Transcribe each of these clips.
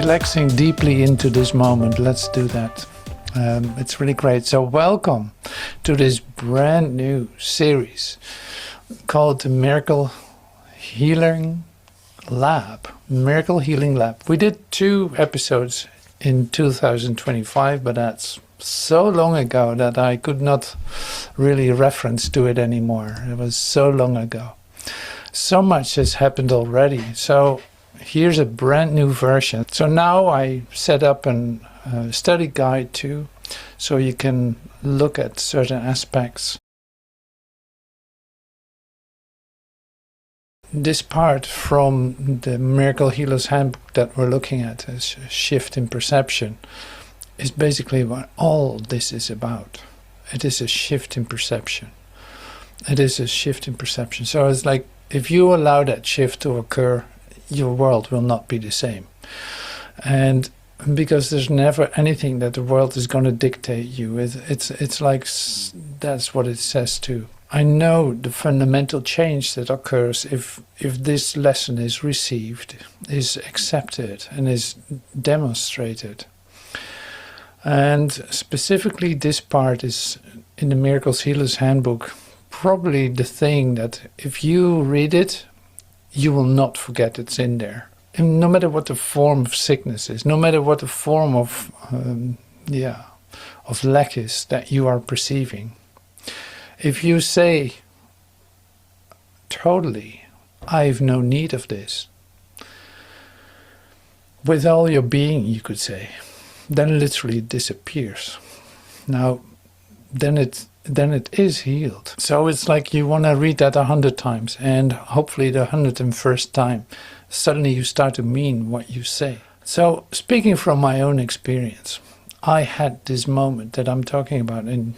relaxing deeply into this moment. Let's do that. It's really great. So welcome to this brand new series called the Miracle Healing Lab. Miracle Healing Lab. We did 2 episodes in 2025, but that's so long ago that I could not really reference to it anymore. It was so long ago. So much has happened already. So here's a brand new version. So now I set up a study guide too, so you can look at certain aspects. This part from the Miracle Healer's Handbook that we're looking at, is shift in perception, is basically what all this is about. It is a shift in perception. It is a shift in perception. So it's like, if you allow that shift to occur, your world will not be the same. And because there's never anything that the world is going to dictate you. It's like, that's what it says too. I know the fundamental change that occurs if this lesson is received, is accepted, and is demonstrated. And specifically this part is in the Miracle Healer's Handbook, probably the thing that if you read it, you will not forget it's in there. And no matter what the form of sickness is, no matter what the form of lack is that you are perceiving, if you say totally, I have no need of this, with all your being, you could say, then literally it disappears. Now, then it is healed. So it's like you want to read that 100 times, and hopefully the 101st time, suddenly you start to mean what you say. So speaking from my own experience, I had this moment that I'm talking about in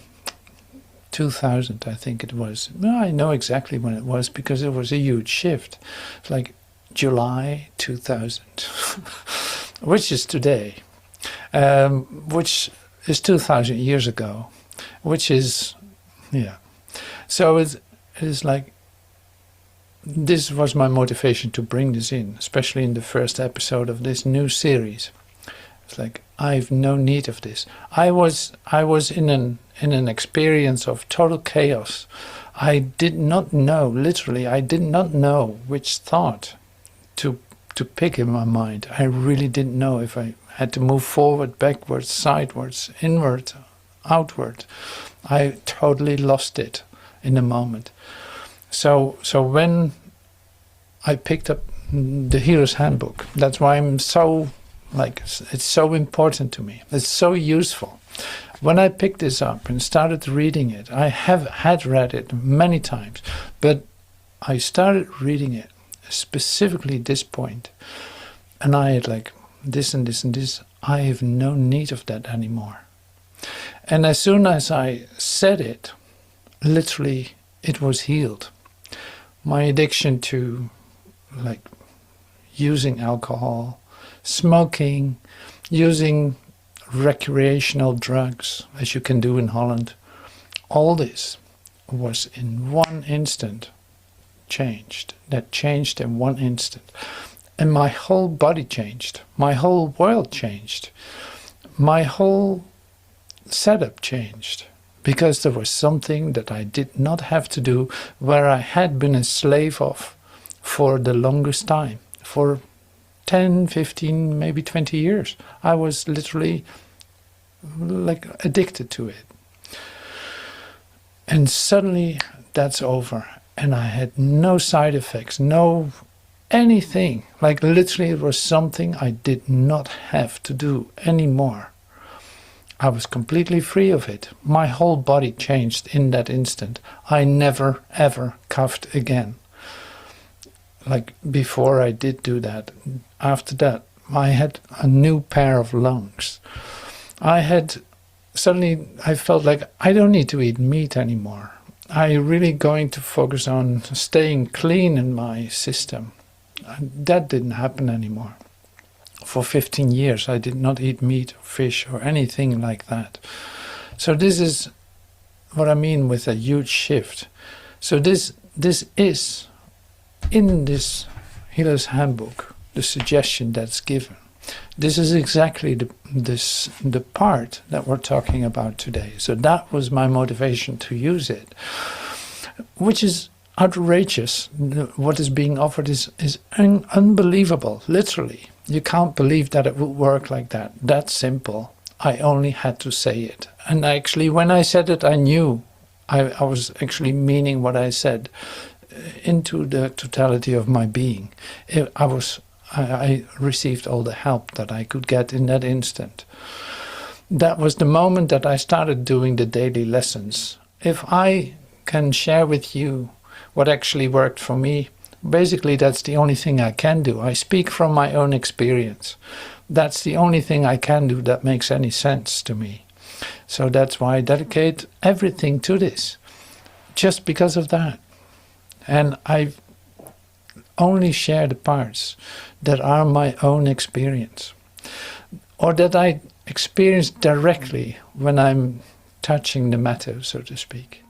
2000, I think it was. Well, I know exactly when it was because it was a huge shift. It's like July 2000, which is today, which is 2000 years ago, which is, yeah. So it is like, this was my motivation to bring this in, especially in the first episode of this new series. It's like, I have no need of this. I was in an experience of total chaos. I did not know, literally, I did not know which thought to pick in my mind. I really didn't know if I had to move forward, backwards, sideways, inward, outward. I totally lost it in a moment. So when I picked up the Healer's Handbook, that's why I'm so, like, it's so important to me. It's so useful. When I picked this up and started reading it, I had read it many times, but I started reading it, specifically this point, and I had like, this and this and this, I have no need of that anymore. And as soon as I said it, literally it was healed. My addiction to like using alcohol, smoking, using recreational drugs, as you can do in Holland, all this was in one instant changed. That changed in one instant. And my whole body changed. My whole world changed. My whole setup changed. Because there was something that I did not have to do, where I had been a slave of for the longest time. For 10, 15, maybe 20 years. I was literally like addicted to it. And suddenly that's over. And I had no side effects, no anything. Like literally it was something I did not have to do anymore. I was completely free of it. My whole body changed in that instant. I never ever coughed again. Like before I did do that, after that, I had a new pair of lungs. Suddenly I felt like I don't need to eat meat anymore. I'm really going to focus on staying clean in my system. That didn't happen anymore. For 15 years I did not eat meat, or fish, or anything like that. So this is what I mean with a huge shift. So this is, in this Healer's Handbook, the suggestion that's given. This is exactly the part that we're talking about today. So that was my motivation to use it, which is outrageous. What is being offered is unbelievable, literally. You can't believe that it would work like that. That's simple. I only had to say it. And actually, when I said it, I knew I was actually meaning what I said into the totality of my being. I received all the help that I could get in that instant. That was the moment that I started doing the daily lessons. If I can share with you what actually worked for me, basically that's the only thing I can do. I speak from my own experience. That's the only thing I can do that makes any sense to me. So that's why I dedicate everything to this, just because of that. And I only share the parts that are my own experience, or that I experience directly when I'm touching the matter, so to speak.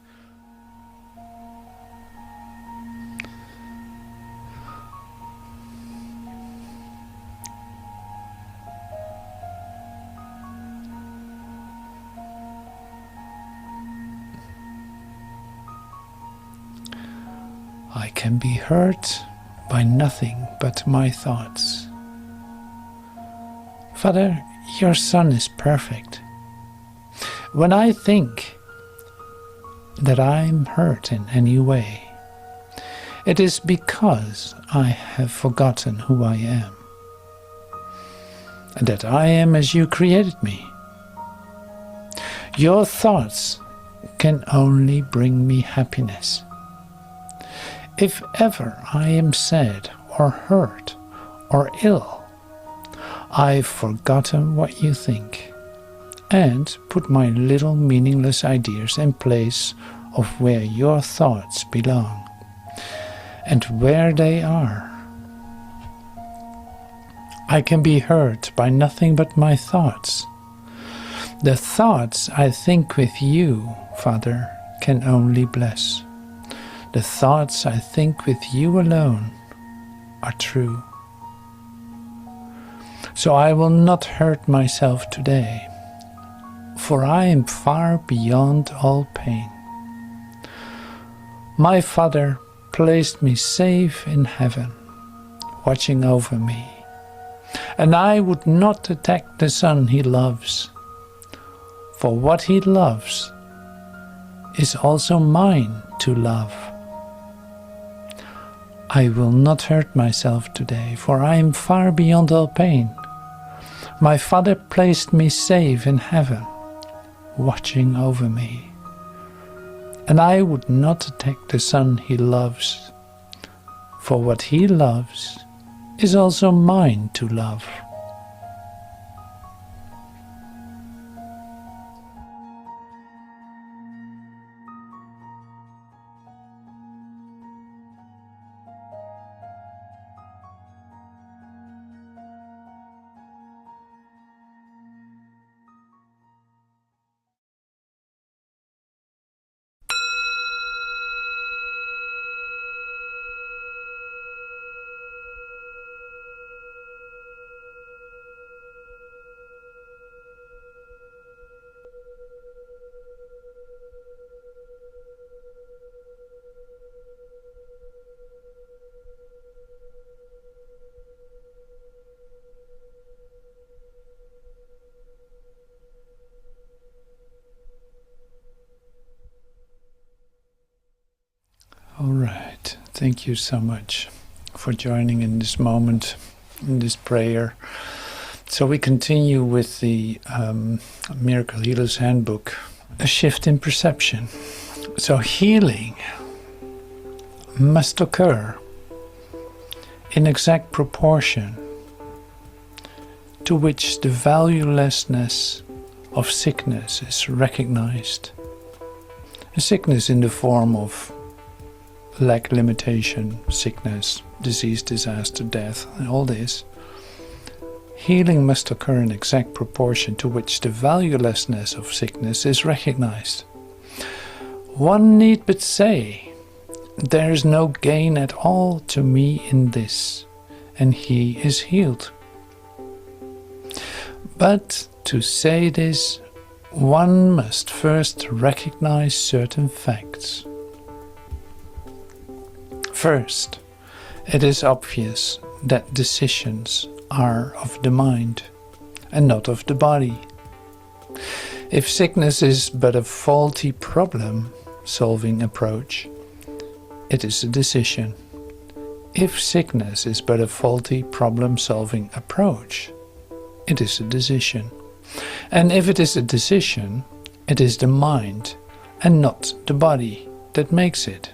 I can be hurt by nothing but my thoughts. Father, your Son is perfect. When I think that I'm hurt in any way, it is because I have forgotten who I am, and that I am as you created me. Your thoughts can only bring me happiness. If ever I am sad or hurt or ill, I've forgotten what you think and put my little meaningless ideas in place of where your thoughts belong and where they are. I can be hurt by nothing but my thoughts. The thoughts I think with you, Father, can only bless. The thoughts I think with you alone are true. So I will not hurt myself today, for I am far beyond all pain. My Father placed me safe in heaven, watching over me, and I would not attack the Son he loves, for what he loves is also mine to love. I will not hurt myself today, for I am far beyond all pain. My Father placed me safe in heaven, watching over me, and I would not attack the Son he loves, for what he loves is also mine to love. All right, thank you so much for joining in this moment, in this prayer. So we continue with the Miracle Healer's Handbook, a shift in perception. So healing must occur in exact proportion to which the valuelessness of sickness is recognized. A sickness in the form of lack, limitation, sickness, disease, disaster, death, and all this. Healing must occur in exact proportion to which the valuelessness of sickness is recognized. One need but say, there is no gain at all to me in this, and he is healed. But to say this, one must first recognize certain facts. First, it is obvious that decisions are of the mind and not of the body. If sickness is but a faulty problem-solving approach, it is a decision. If sickness is but a faulty problem-solving approach, it is a decision. And if it is a decision, it is the mind and not the body that makes it.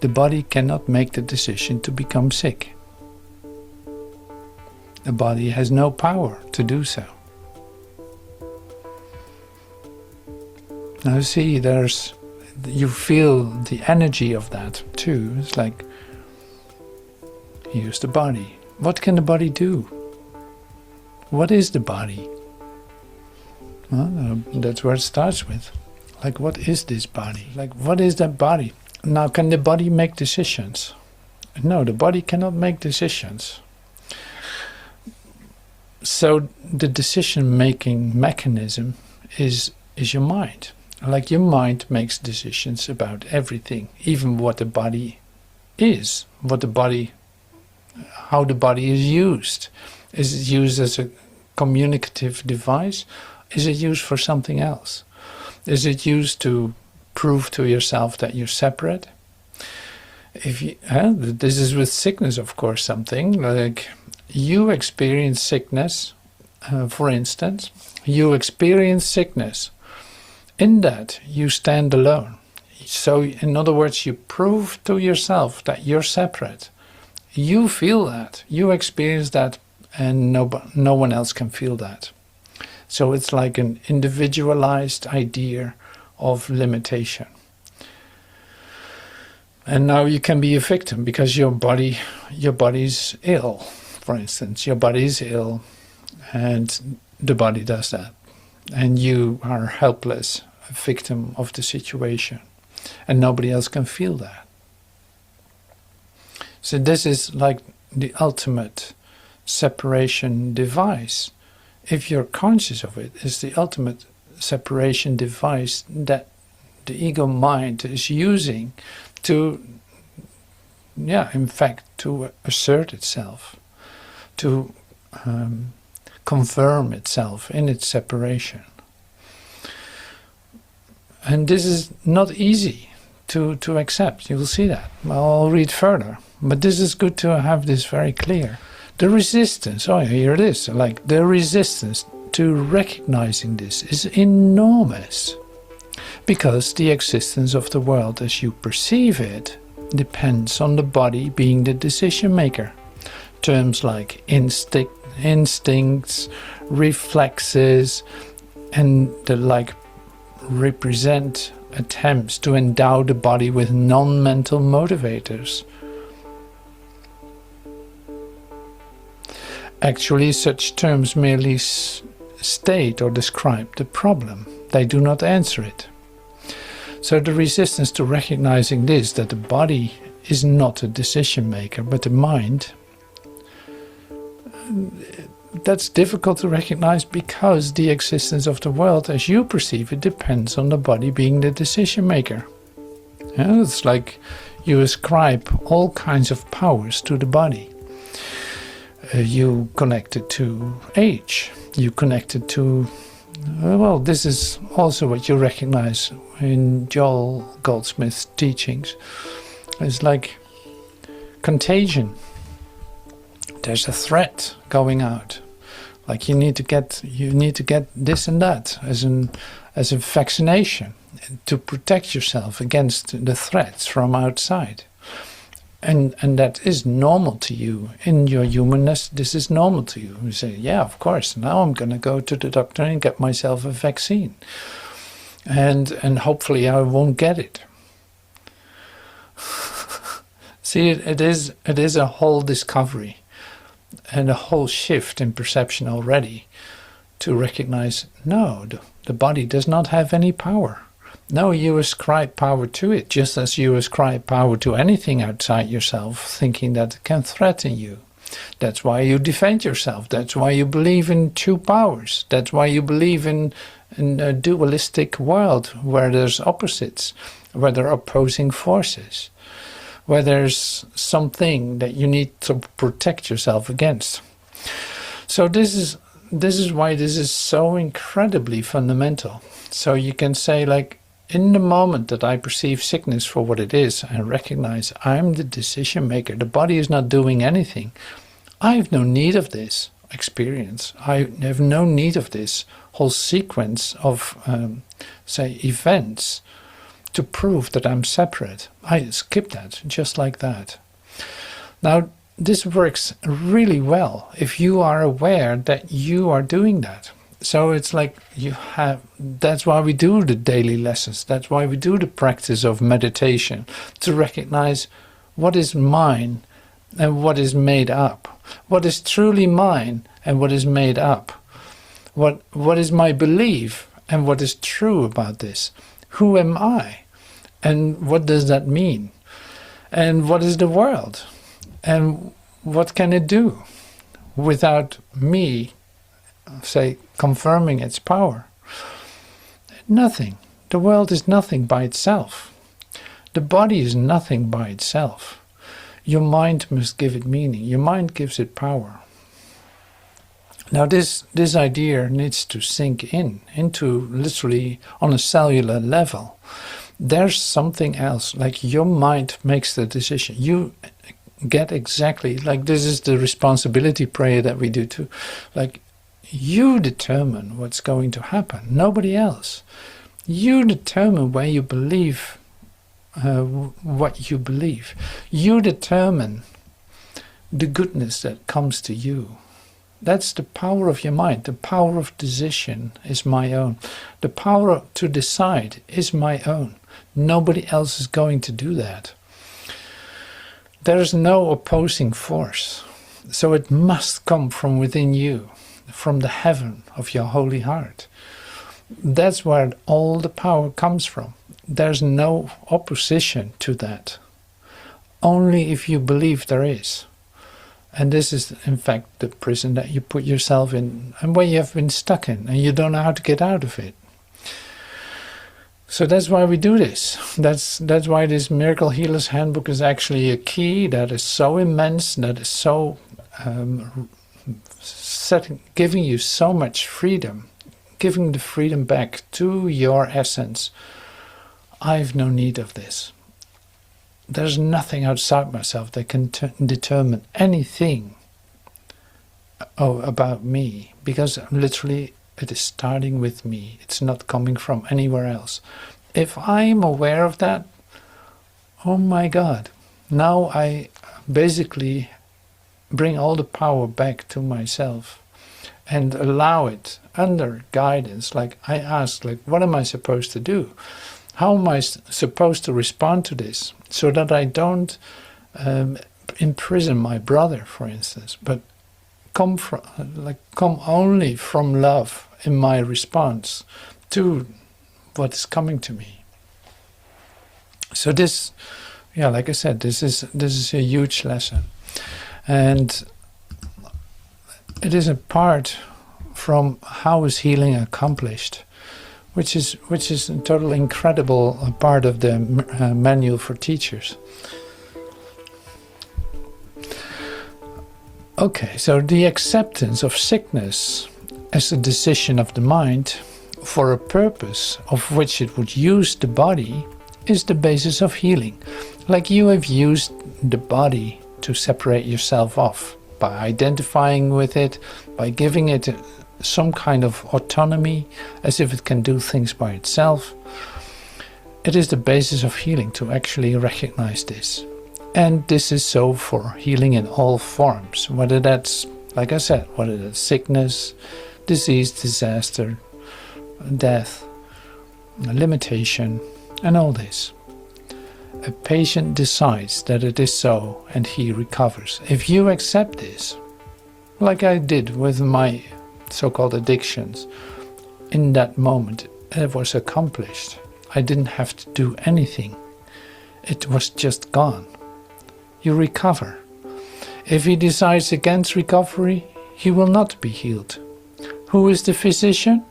The body cannot make the decision to become sick. The body has no power to do so. Now see, you feel the energy of that too. It's like, here's the body. What can the body do? What is the body? Well, that's where it starts with. Like, what is this body? Like, what is that body? Now, can the body make decisions? No, the body cannot make decisions. So the decision-making mechanism is your mind. Like, your mind makes decisions about everything, even what the body is, how the body is used. Is it used as a communicative device? Is it used for something else? Is it used to prove to yourself that you're separate? This is with sickness, of course, something like you experience sickness, for instance. You experience sickness. In that, you stand alone. So, in other words, you prove to yourself that you're separate. You feel that. You experience that, and no one else can feel that. So it's like an individualized idea of limitation. And now you can be a victim because your body's ill, for instance. Your body's ill, and the body does that. And you are helpless, a victim of the situation. And nobody else can feel that. So this is like the ultimate separation device. If you're conscious of it, it's the ultimate separation device that the ego mind is using to, in fact, to assert itself, to confirm itself in its separation. And this is not easy to accept. You will see that. I'll read further. But this is good to have this very clear. The resistance, here it is. Like, the resistance to recognizing this is enormous. Because the existence of the world as you perceive it depends on the body being the decision maker. Terms like instincts, reflexes, and the like represent attempts to endow the body with non-mental motivators. Actually, such terms merely state or describe the problem. They do not answer it. So the resistance to recognizing this, that the body is not a decision maker, but the mind, that's difficult to recognize because the existence of the world as you perceive it depends on the body being the decision maker. It's like you ascribe all kinds of powers to the body. You connect it to age. You connect it to, this is also what you recognize in Joel Goldsmith's teachings. It's like contagion. There's a threat going out. Like you need to get this and that as a vaccination to protect yourself against the threats from outside. And that is normal to you. In your humanness, this is normal to you. You say, yeah, of course, now I'm going to go to the doctor and get myself a vaccine. And hopefully I won't get it. See, it is a whole discovery and a whole shift in perception already to recognize, no, the body does not have any power. No, you ascribe power to it, just as you ascribe power to anything outside yourself, thinking that it can threaten you. That's why you defend yourself. That's why you believe in two powers. That's why you believe in a dualistic world where there's opposites, where there are opposing forces, where there's something that you need to protect yourself against. So this is why this is so incredibly fundamental. So you can say, like, in the moment that I perceive sickness for what it is, I recognize I'm the decision maker. The body is not doing anything. I have no need of this experience. I have no need of this whole sequence of, say, events to prove that I'm separate. I skip that, just like that. Now, this works really well if you are aware that you are doing that. So it's like that's why we do the daily lessons. That's why we do the practice of meditation, to recognize what is mine and what is made up. What is truly mine and what is made up. What is my belief and what is true about this. Who am I? And what does that mean? And what is the world? And what can it do without me, say, confirming its power? Nothing. The world is nothing by itself. The body is nothing by itself. Your mind must give it meaning. Your mind gives it power. Now this idea needs to sink into literally on a cellular level. There's something else, like your mind makes the decision. You get exactly, like this is the responsibility prayer that we do too. Like, you determine what's going to happen, nobody else. You determine where you believe what you believe. You determine the goodness that comes to you. That's the power of your mind. The power of decision is my own. The power to decide is my own. Nobody else is going to do that. There is no opposing force. So it must come from within you, from the heaven of your holy heart. That's where all the power comes from. There's no opposition to that. Only if you believe there is. And this is, in fact, the prison that you put yourself in and where you have been stuck in and you don't know how to get out of it. So that's why we do this. That's why this Miracle Healer's Handbook is actually a key that is so immense, that is so giving you so much freedom, giving the freedom back to your essence. I've no need of this. There's nothing outside myself that can determine anything about me, because literally it is starting with me. It's not coming from anywhere else. If I'm aware of that, oh my God, now I basically bring all the power back to myself and allow it under guidance. Like I ask, like, what am I supposed to do? How am I supposed to respond to this so that I don't imprison my brother, for instance, but come only from love in my response to what is coming to me. So this, yeah, like I said, this is a huge lesson, and it is a part from how is healing accomplished, which is a total incredible part of the manual for teachers. Okay, so the acceptance of sickness as a decision of the mind for a purpose of which it would use the body is the basis of healing. Like you have used the body to separate yourself off by identifying with it, by giving it some kind of autonomy, as if it can do things by itself. It is the basis of healing to actually recognize this. And this is so for healing in all forms, whether that's, like I said, whether that's sickness, disease, disaster, death, limitation, and all this. A patient decides that it is so and he recovers. If you accept this, like I did with my so-called addictions, in that moment it was accomplished. I didn't have to do anything. It was just gone. You recover. If he decides against recovery, he will not be healed. Who is the physician?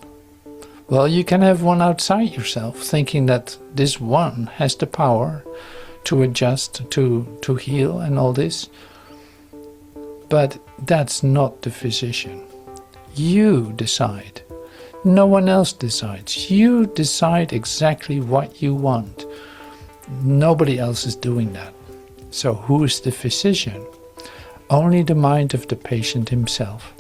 Well, you can have one outside yourself, thinking that this one has the power to adjust, to heal and all this. But that's not the physician. You decide. No one else decides. You decide exactly what you want. Nobody else is doing that. So who is the physician? Only the mind of the patient himself.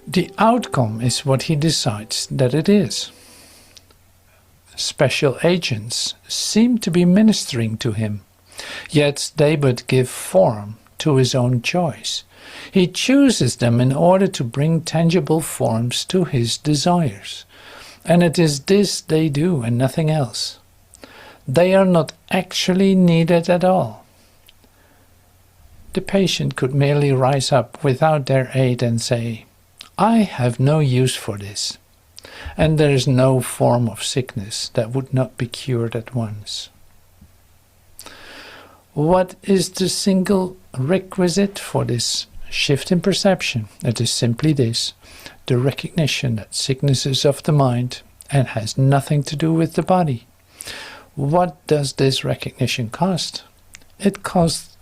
The outcome is what he decides that it is. Special agents seem to be ministering to him, yet they but give form to his own choice. He chooses them in order to bring tangible forms to his desires. And it is this they do and nothing else. They are not actually needed at all. The patient could merely rise up without their aid and say, I have no use for this. And there is no form of sickness that would not be cured at once. What is the single requisite for this shift in perception? It is simply this, the recognition that sickness is of the mind and has nothing to do with the body. What does this recognition cost? It costs,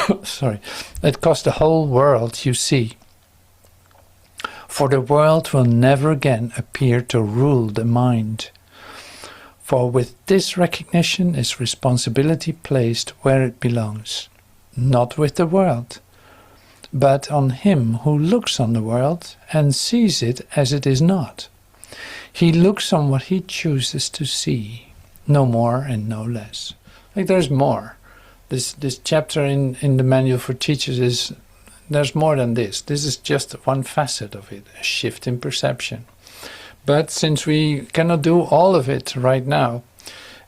it costs the whole world, you see. For the world will never again appear to rule the mind. For with this recognition is responsibility placed where it belongs, not with the world, but on him who looks on the world and sees it as it is not. He looks on what he chooses to see, no more and no less. Like there's more. This chapter in the Manual for Teachers is, there's more than this. This is just one facet of it, a shift in perception. But since we cannot do all of it right now,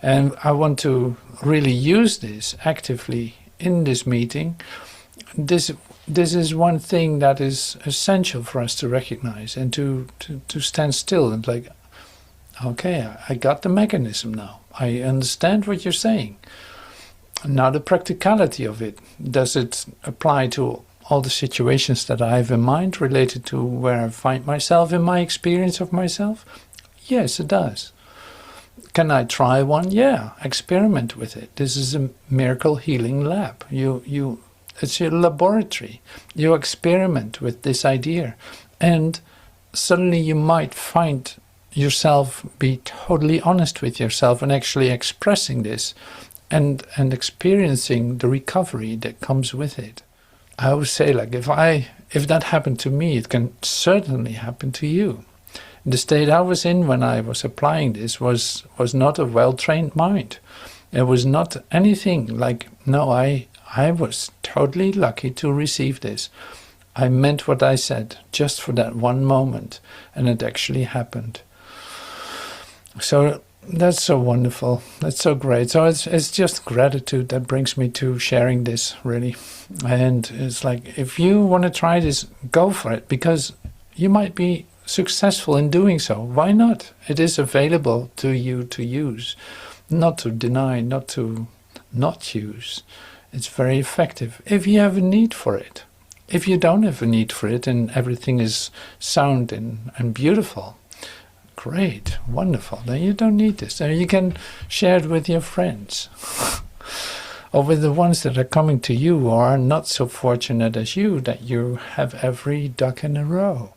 and I want to really use this actively in this meeting, this is one thing that is essential for us to recognize and to stand still and like, okay, I got the mechanism now. I understand what you're saying. Now the practicality of it, does it apply to all the situations that I have in mind related to where I find myself in my experience of myself? Yes, it does. Can I try one? Yeah, experiment with it. This is a miracle healing lab. It's your laboratory. You experiment with this idea, and suddenly you might find yourself be totally honest with yourself and actually expressing this and experiencing the recovery that comes with it. I always say, like, if that happened to me, it can certainly happen to you. The state I was in when I was applying this was not a well-trained mind. It was not anything like, no, I was totally lucky to receive this. I meant what I said just for that one moment, and it actually happened. So that's so wonderful. That's so great. So it's just gratitude that brings me to sharing this, really. And it's like, if you want to try this, go for it, because you might be successful in doing so. Why not? It is available to you to use, not to deny, not to not use. It's very effective if you have a need for it. If you don't have a need for it and everything is sound and beautiful, great, wonderful, then you don't need this. Then you can share it with your friends or with the ones that are coming to you who are not so fortunate as you, that you have every duck in a row.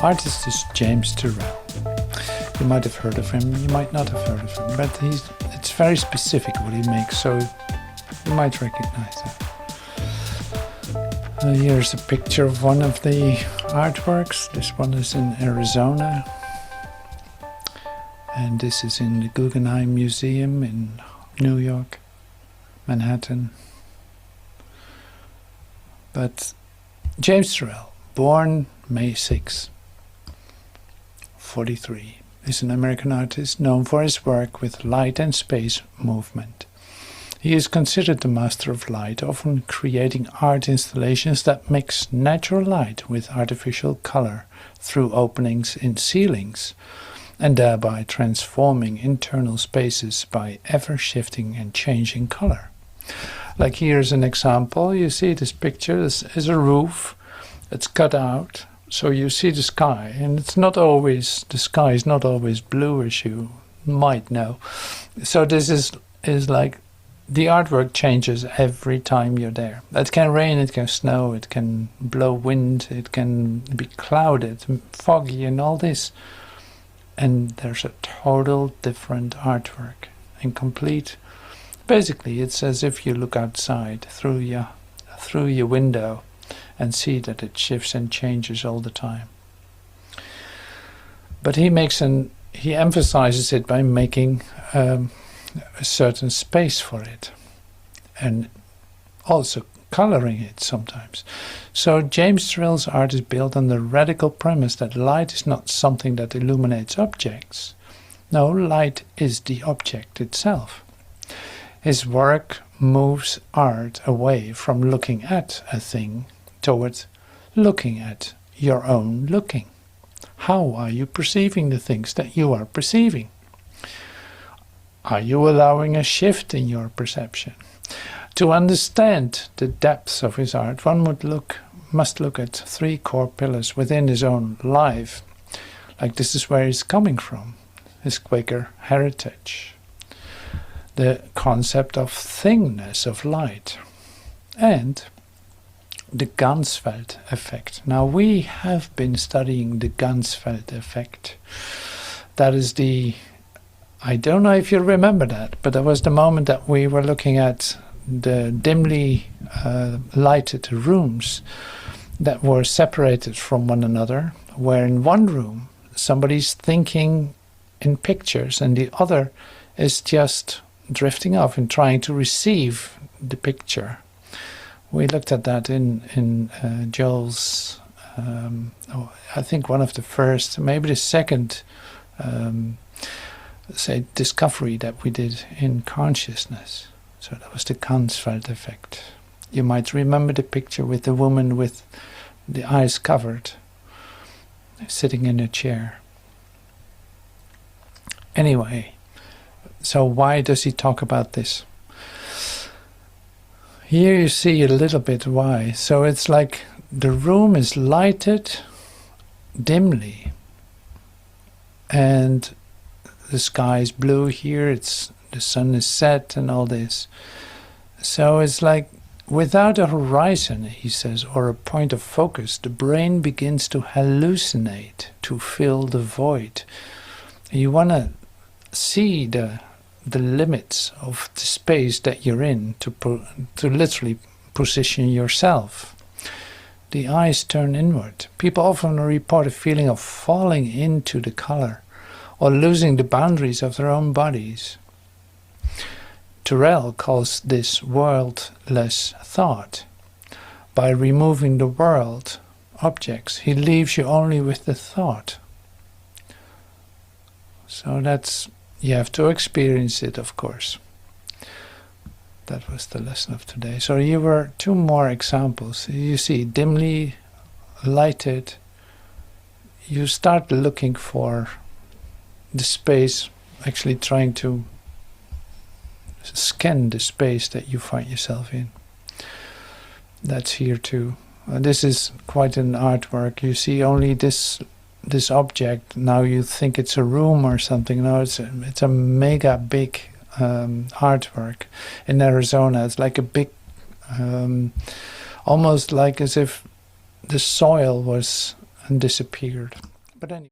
Artist is James Turrell. You might have heard of him, you might not have heard of him, but it's very specific what he makes, so you might recognize that. Here's a picture of one of the artworks. This one is in Arizona, and this is in the Guggenheim Museum in New York, Manhattan. But James Turrell, born May 6, 43, is an American artist known for his work with light and space movement. He is considered the master of light, often creating art installations that mix natural light with artificial color through openings in ceilings, and thereby transforming internal spaces by ever-shifting and changing color. Like here's an example. You see this picture. This is a roof. It's cut out, so you see the sky, and it's not always, the sky is not always blue, as you might know. So this is like the artwork changes every time you're there. It can rain, it can snow, it can blow wind, it can be clouded, foggy, and all this. And there's a total different artwork and complete. Basically, it's as if you look outside through your window and see that it shifts and changes all the time. But he emphasizes it by making a certain space for it, and also coloring it sometimes. So James Turrell's art is built on the radical premise that light is not something that illuminates objects. No, light is the object itself. His work moves art away from looking at a thing towards looking at your own looking. How are you perceiving the things that you are perceiving? Are you allowing a shift in your perception? To understand the depths of his art, one must look at three core pillars within his own life. Like this is where he's coming from, his Quaker heritage. The concept of thingness of light, and the Ganzfeld effect. Now we have been studying the Ganzfeld effect. That is I don't know if you remember that, but that was the moment that we were looking at the dimly lighted rooms that were separated from one another, where in one room somebody's thinking in pictures and the other is just drifting off and trying to receive the picture. We looked at that in Joel's, I think one of the first, maybe the second, discovery that we did in consciousness. So that was the Ganzfeld effect. You might remember the picture with the woman with the eyes covered, sitting in a chair. Anyway, so why does he talk about this? Here you see a little bit why. So it's like the room is lighted dimly, and the sky is blue here, the sun is set and all this. So it's like without a horizon, he says, or a point of focus, the brain begins to hallucinate, to fill the void. You want to see the limits of the space that you're in, to literally position yourself. The eyes turn inward. People often report a feeling of falling into the color or losing the boundaries of their own bodies. Turrell calls this worldless thought. By removing the world objects, he leaves you only with the thought. So you have to experience it, of course. That was the lesson of today. So here were two more examples. You see, dimly lighted, you start looking for the space, actually trying to scan the space that you find yourself in. That's here too. This is quite an artwork. You see only this object. Now you think it's a room or something. No, it's a mega big artwork in Arizona. It's like a big, almost like as if the soil was disappeared. But anyway.